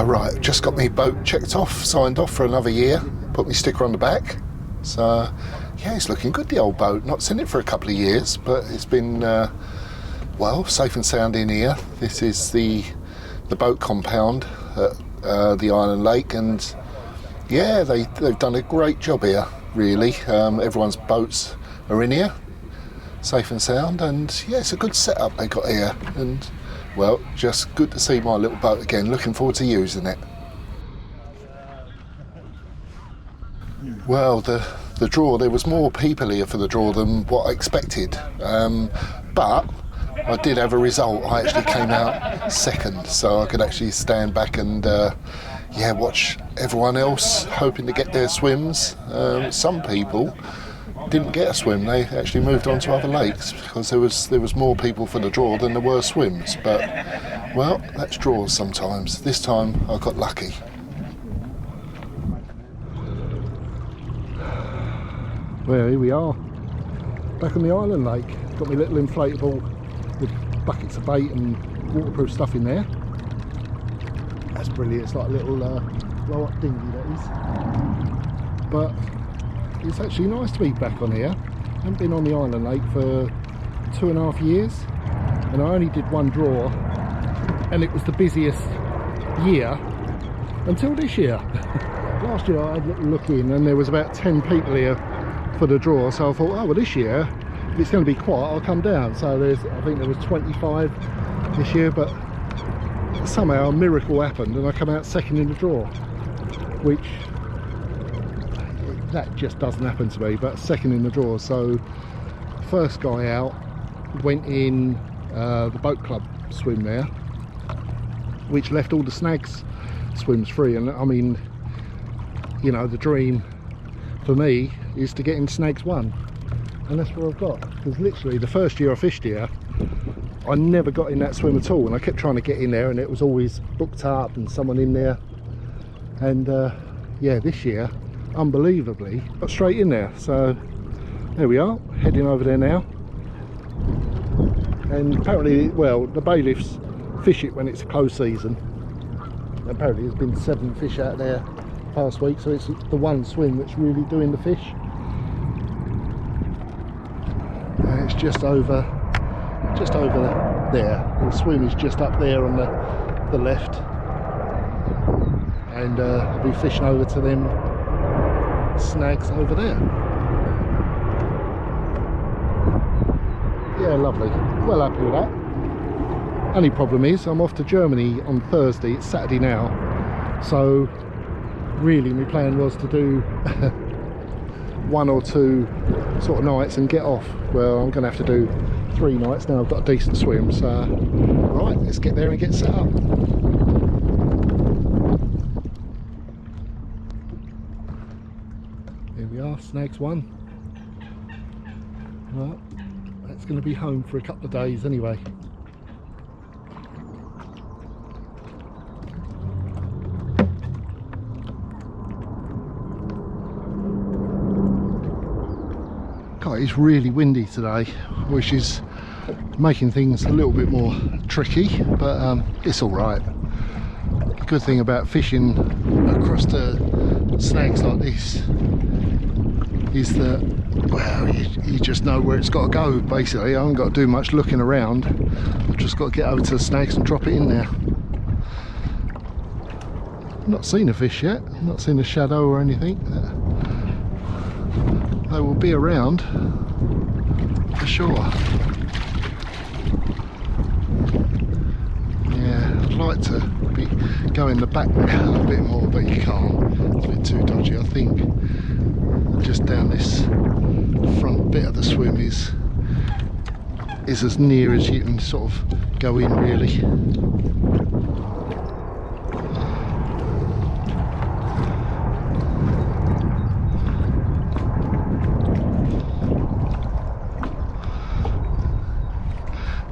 Right, just got my boat checked off, signed off for another year, put my sticker on the back. So, yeah, it's looking good, the old boat. Not seen it for a couple of years, but it's been, well, safe and sound in here. This is the boat compound at the Island Lake, and yeah, they've done a great job here, really. Everyone's boats are in here, safe and sound, and yeah, it's a good setup they got here. And well, just good to see my little boat again. Looking forward to using it. Well, the draw, there was more people here for the draw than what I expected. But I did have a result. I actually came out second, so I could actually stand back and yeah, watch everyone else hoping to get their swims. Some people didn't get a swim. They actually moved on to other lakes because there was more people for the draw than there were swims. But well, that's draws sometimes. This time I got lucky. Well, here we are, back on the Island Lake. Got my little inflatable with buckets of bait and waterproof stuff in there. That's brilliant. It's like a little blow up dinghy, that is. But it's actually nice to be back on here. I haven't been on the Island Lake for 2.5 years, and I only did one draw, and it was the busiest year until this year. Last year I had a little look in and there was about 10 people here for the draw, so I thought, oh well, this year if it's going to be quiet I'll come down. So I think there was 25 this year, but somehow a miracle happened and I come out second in the draw, which that just doesn't happen to me, but second in the draw. So first guy out went in the boat club swim there, which left all the snags swims free. And I mean, you know, the dream for me is to get in snags 1, and that's what I've got, because literally the first year I fished here I never got in that swim at all, and I kept trying to get in there and it was always booked up and someone in there. And yeah, this year unbelievably got straight in there. So there we are, heading over there now. And apparently, well, the bailiffs fish it when it's a close season. Apparently there's been 7 fish out there past week, so it's the one swim that's really doing the fish. And it's just over there. The swim is just up there on the left, and I'll be fishing over to them snags over there. Yeah, lovely. Well happy with that. Only problem is I'm off to Germany on Thursday. It's Saturday now, so really my plan was to do 1 or 2 sort of nights and get off. Well, I'm going to have to do 3 nights now. I've got a decent swim, so right, let's get there and get set up. Here we are, snags 1. Well, that's going to be home for a couple of days anyway. God, it's really windy today, which is making things a little bit more tricky, but it's all right. The good thing about fishing across the snags like this is that, well, you just know where it's got to go. Basically, I haven't got to do much looking around. I've just got to get over to the snags and drop it in there. I've not seen a fish yet, I've not seen a shadow or anything. They will be around for sure. Yeah, I'd like to be going the back a bit more, but you can't. It's a bit too dodgy. I think just down this front bit of the swim is as near as you can sort of go in, really.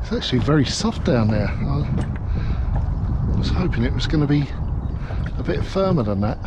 It's actually very soft down there. I was hoping it was going to be a bit firmer than that.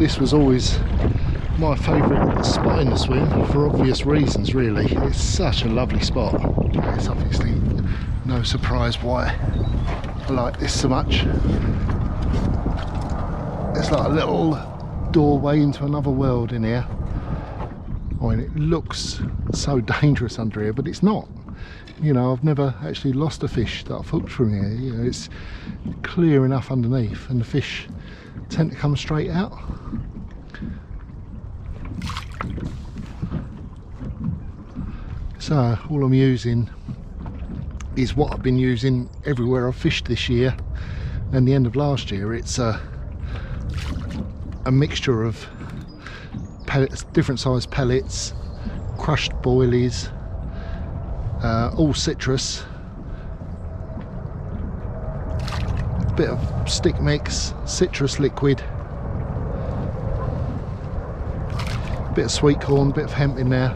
this was always my favourite spot in the swim for obvious reasons really. It's such a lovely spot. It's obviously no surprise why I like this so much. It's like a little doorway into another world in here. I mean, it looks so dangerous under here, but it's not. You know, I've never actually lost a fish that I've hooked from here. You know, it's clear enough underneath and the fish tend to come straight out. So all I'm using is what I've been using everywhere I've fished this year and the end of last year. It's a mixture of pellets, different size pellets, crushed boilies, all citrus, bit of stick mix, citrus liquid, bit of sweet corn, bit of hemp in there.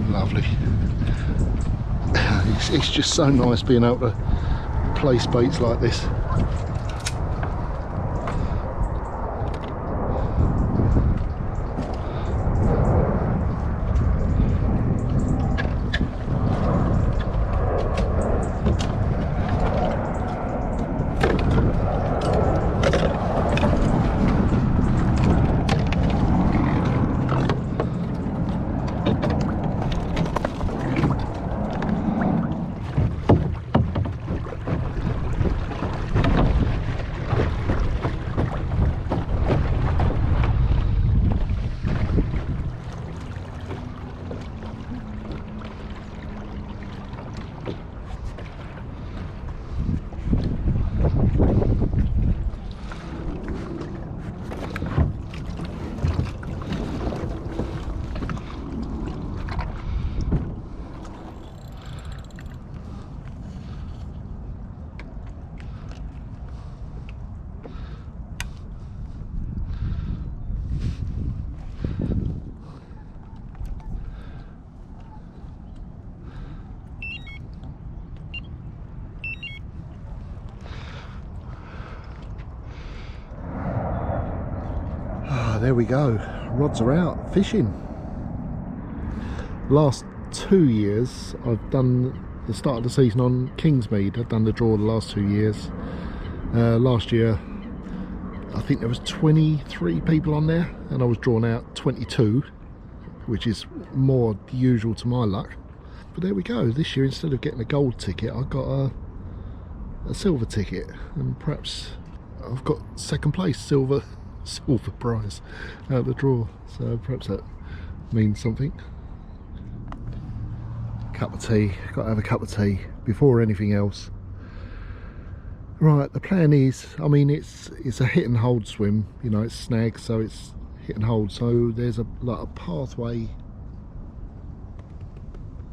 Lovely. It's just so nice being able to place baits like this. There we go, rods are out fishing. Last 2 years I've done the start of the season on Kingsmead. I've done the draw the last 2 years. Last year I think there was 23 people on there and I was drawn out 22, which is more usual to my luck. But there we go, this year instead of getting a gold ticket I got a silver ticket, and perhaps I've got second place silver prize out of the draw, so perhaps that means something. Cup of tea, got to have a cup of tea before anything else. Right, the plan is, I mean, it's a hit and hold swim, you know, it's snag, so it's hit and hold, so there's like a pathway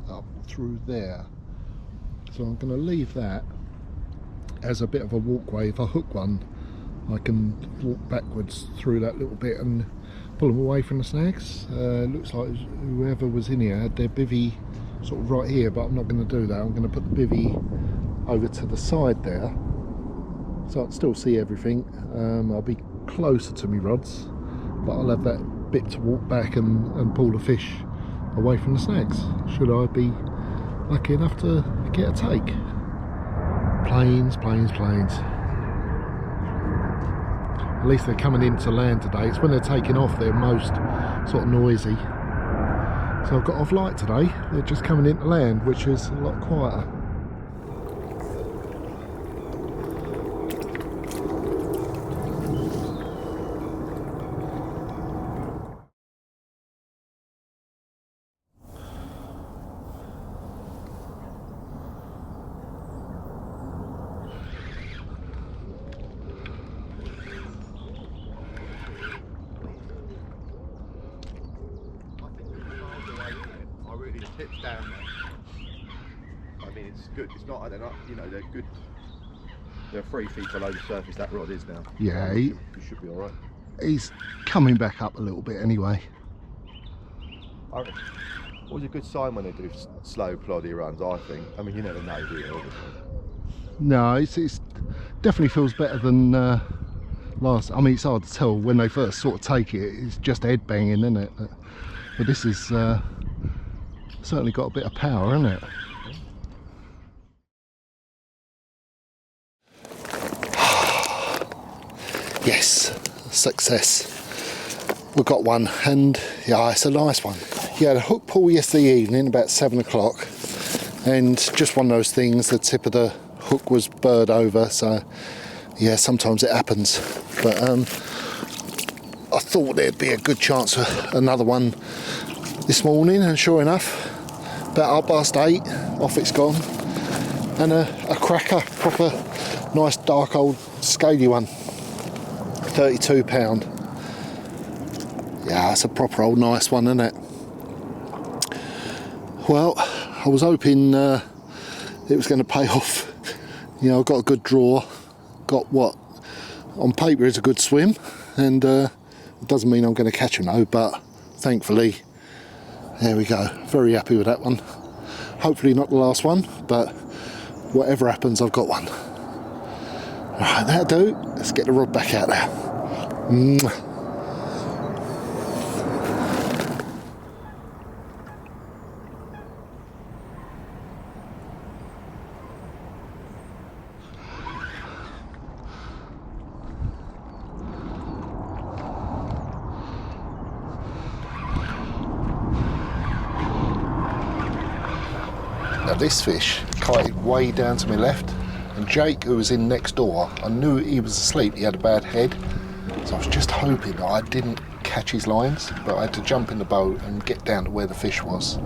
up through there, so I'm going to leave that as a bit of a walkway. If I hook one, I can walk backwards through that little bit and pull them away from the snags. Looks like whoever was in here had their bivvy sort of right here, but I'm not going to do that. I'm going to put the bivvy over to the side there so I can still see everything. I'll be closer to my rods, but I'll have that bit to walk back and pull the fish away from the snags should I be lucky enough to get a take. Planes, planes, planes. At least they're coming into land today. It's when they're taking off they're most sort of noisy. So I've got off light today. They're just coming into land, which is a lot quieter. Tips down there. I mean, it's good. It's not. They're not. You know, they're good. They're 3 feet below the surface. That rod is now. Yeah, you should be all right. He's coming back up a little bit anyway. I reckon. Always a good sign when they do slow, ploddy runs, I think. I mean, you never know, do you, obviously? No, it's definitely feels better than last. I mean, it's hard to tell when they first sort of take it. It's just head banging, isn't it? But this is certainly got a bit of power, isn't it? Yes, success. We've got one, and yeah, it's a nice one. Yeah, the hook pull yesterday evening about 7 o'clock, and just one of those things, the tip of the hook was burred over, so yeah, sometimes it happens. But I thought there'd be a good chance for another one this morning, and sure enough, about 8:30, off it's gone. And a cracker, proper nice dark old scaly one, 32 pound. Yeah, it's a proper old nice one, isn't it? Well, I was hoping it was going to pay off. You know, I got a good draw, got what on paper is a good swim, and it doesn't mean I'm going to catch a no, but thankfully, there we go. Very happy with that one. Hopefully not the last one, but whatever happens, I've got one. Right, that'll do. Let's get the rod back out there. Mwah. Now this fish kited way down to my left, and Jake, who was in next door, I knew he was asleep, he had a bad head, so I was just hoping that I didn't catch his lines, but I had to jump in the boat and get down to where the fish was.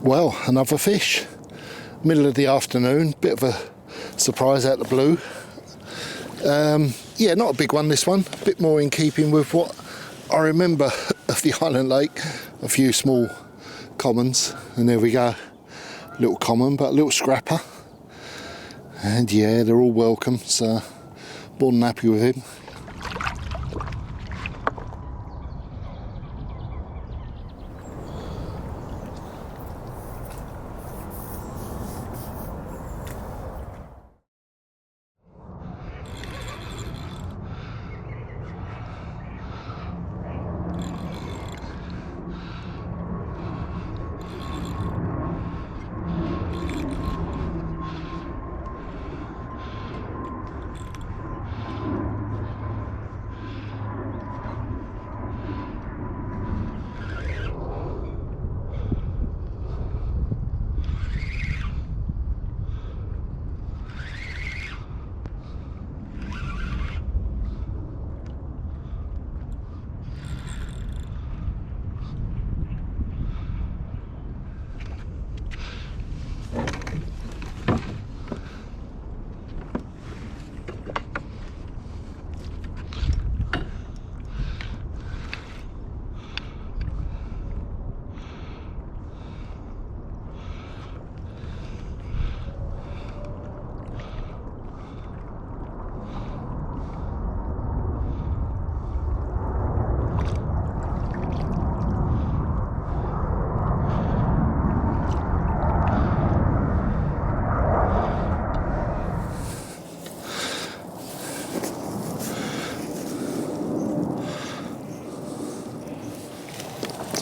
Well, another fish, middle of the afternoon, bit of a surprise out of the blue. Yeah, not a big one this one, a bit more in keeping with what I remember of the Island Lake, a few small commons, and there we go, little common but a little scrapper. And yeah, they're all welcome, so more than happy with him.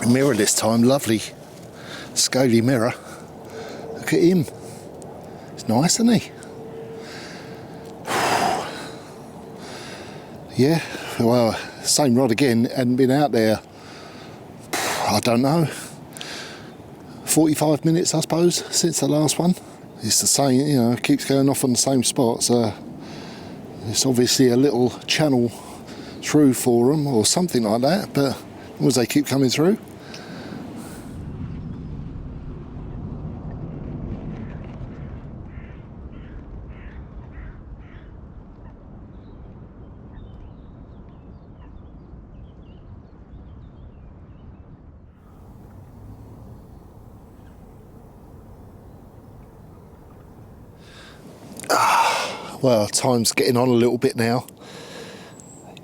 Mirror this time, lovely scaly mirror. Look at him, it's nice, isn't he? Yeah, well, same rod again, hadn't been out there, I don't know, 45 minutes, I suppose, since the last one. It's the same, you know, keeps going off on the same spot, so it's obviously a little channel through for them or something like that, but as long as they keep coming through. Well, time's getting on a little bit now.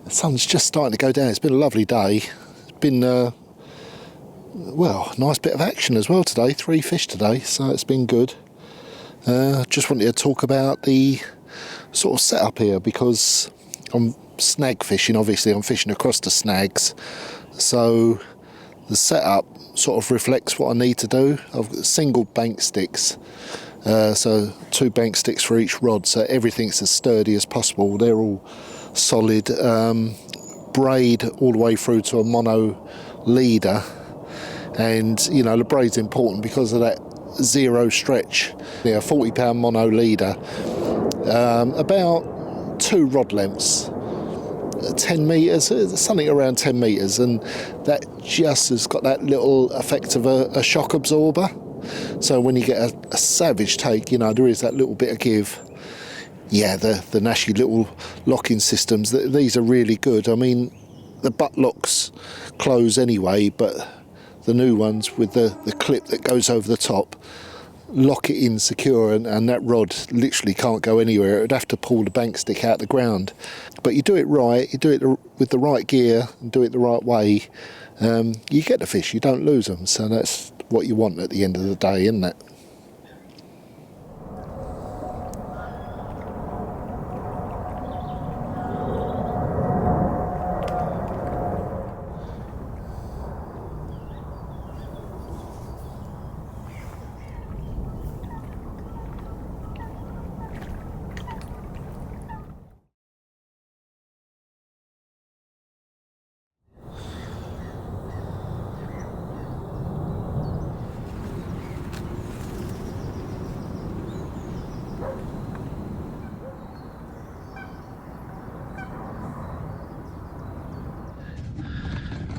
The sun's just starting to go down. It's been a lovely day. It's been, well, nice bit of action as well today. 3 fish today, so it's been good. Just wanted to talk about the sort of setup here, because I'm snag fishing, obviously. I'm fishing across the snags. So the setup sort of reflects what I need to do. I've got single bank sticks. So 2 bank sticks for each rod, so everything's as sturdy as possible. They're all solid, braid all the way through to a mono leader, and you know the braid's important because of that zero stretch. Yeah, 40-pound mono leader, about 2 rod lengths, 10 metres, something around 10 metres, and that just has got that little effect of a shock absorber. So when you get a savage take, you know, there is that little bit of give. Yeah, the nasty little locking systems, these are really good. I mean, the butt locks close anyway, but the new ones with the clip that goes over the top lock it in secure, and that rod literally can't go anywhere. It would have to pull the bank stick out the ground. But you do it right, you do it with the right gear and do it the right way, you get the fish, you don't lose them. So that's what you want at the end of the day, isn't it?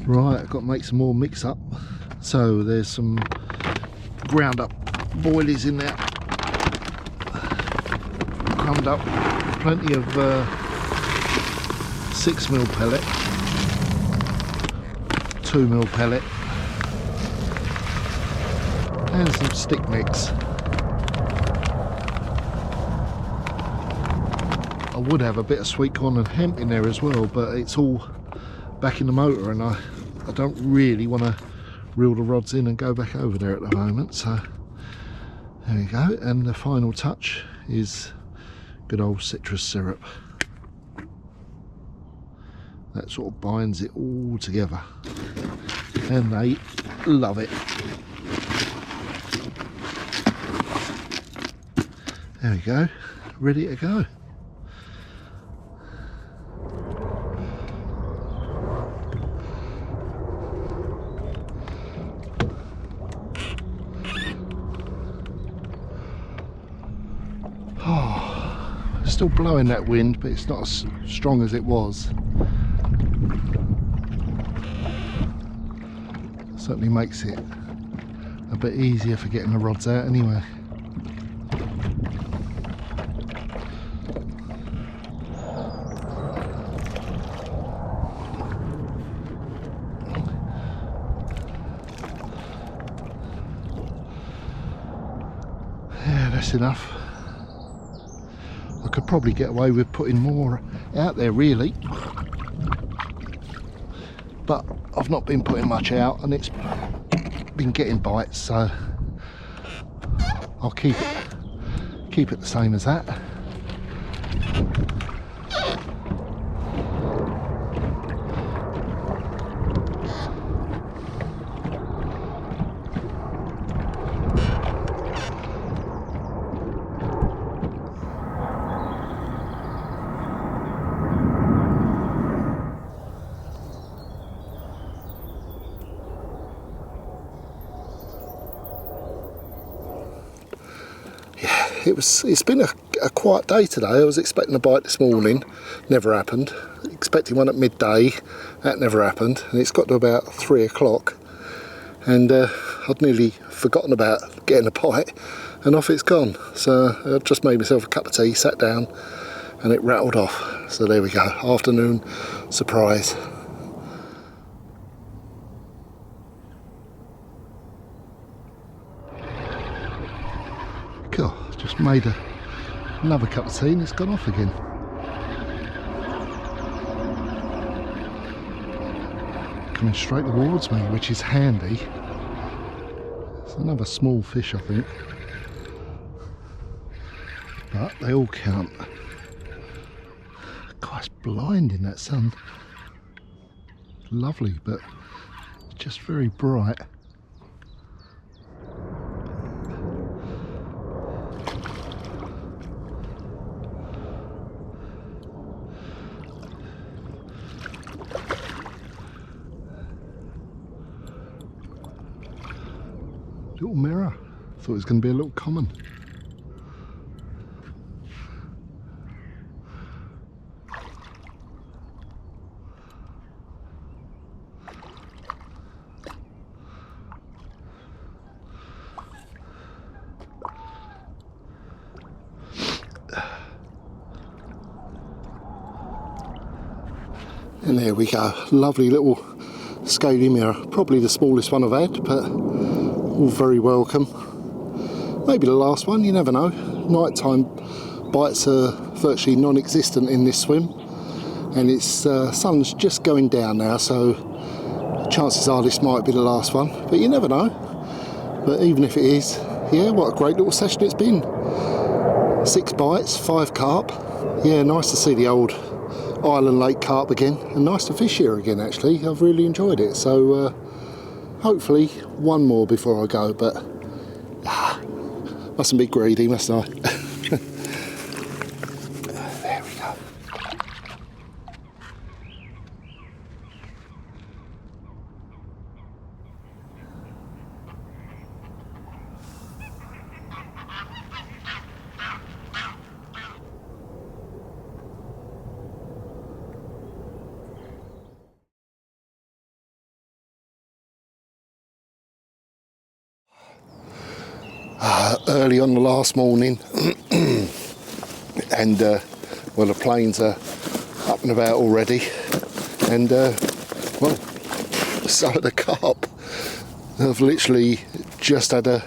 Right, I've got to make some more mix up. So there's some ground up boilies in there, crumbed up, plenty of 6mm pellet, 2mm pellet, and some stick mix. I would have a bit of sweet corn and hemp in there as well, but it's all back in the motor, and I don't really want to reel the rods in and go back over there at the moment. So there we go, and the final touch is good old citrus syrup. That sort of binds it all together, and they love it. There we go, ready to go. Still blowing that wind, but it's not as strong as it was. Certainly makes it a bit easier for getting the rods out anyway. Yeah, that's enough. I could probably get away with putting more out there really, but I've not been putting much out and it's been getting bites, so I'll keep it the same as that. it's been a quiet day today. I was expecting a bite this morning, never happened. Expecting one at midday, that never happened. And it's got to about 3 o'clock, and I'd nearly forgotten about getting a bite, and off it's gone. So I just made myself a cup of tea, sat down, and it rattled off. So there we go, afternoon surprise. God, just made another cup of tea and it's gone off again. Coming straight towards me, which is handy. It's another small fish, I think. But they all count. God, it's blinding, that sun. Lovely, but just very bright. Little mirror. Thought it was going to be a little common. And there we go, lovely little scaly mirror. Probably the smallest one I've had, but all very welcome. Maybe the last one, you never know. Nighttime bites are virtually non-existent in this swim, and it's sun's just going down now, so chances are this might be the last one, but you never know. But even if it is, yeah, what a great little session it's been. 6 bites, 5 carp. Yeah, nice to see the old Island Lake carp again, and nice to fish here again actually. I've really enjoyed it, so hopefully one more before I go, but mustn't be greedy, must I? There we go. Early on the last morning, and well, the planes are up and about already, and well, so are the carp. I've literally just had a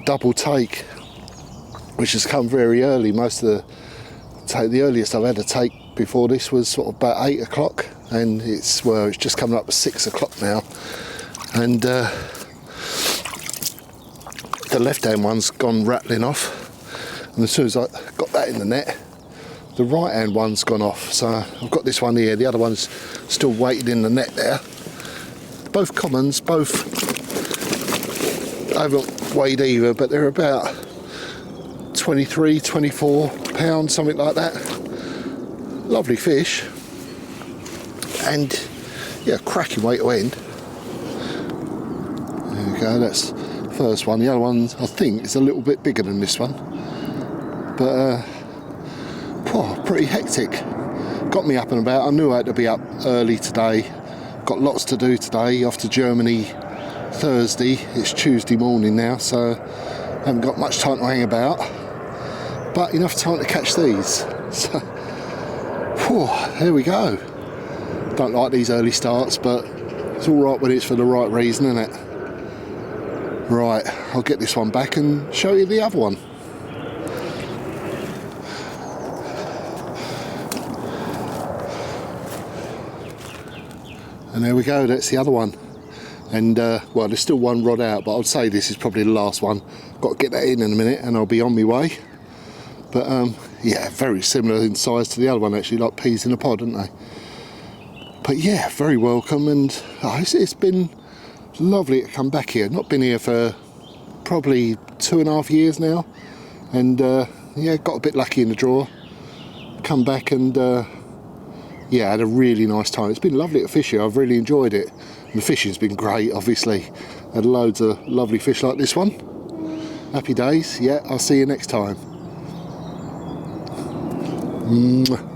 double take, which has come very early. Most of the earliest I've had a take before this was sort of about 8 o'clock, and it's just coming up to 6 o'clock now, and the left-hand one's gone rattling off, and as soon as I got that in the net, the right-hand one's gone off. So I've got this one here, the other one's still waiting in the net there. Both commons, both I haven't weighed either, but they're about 23, 24 pounds, something like that. Lovely fish, and yeah, cracking way to end. There we go, that's first one. The other one I think is a little bit bigger than this one, but pretty hectic. Got me up and about. I knew I had to be up early today. Got lots to do today. Off to Germany Thursday. It's Tuesday morning now, so I haven't got much time to hang about, but enough time to catch these. So there we go. Don't like these early starts, but it's all right when it's for the right reason, isn't it? Right, I'll get this one back and show you the other one. And there we go, that's the other one. And well, there's still one rod out, but I'd say this is probably the last one. Got to get that in a minute and I'll be on my way. But yeah, very similar in size to the other one actually, like peas in a pod, aren't they? But yeah, very welcome, and it's been lovely to come back here. Not been here for probably 2.5 years now, and yeah, got a bit lucky in the draw. Come back and yeah, had a really nice time. It's been lovely to fish here. I've really enjoyed it. And the fishing's been great, obviously. Had loads of lovely fish like this one. Happy days. Yeah, I'll see you next time. Mwah.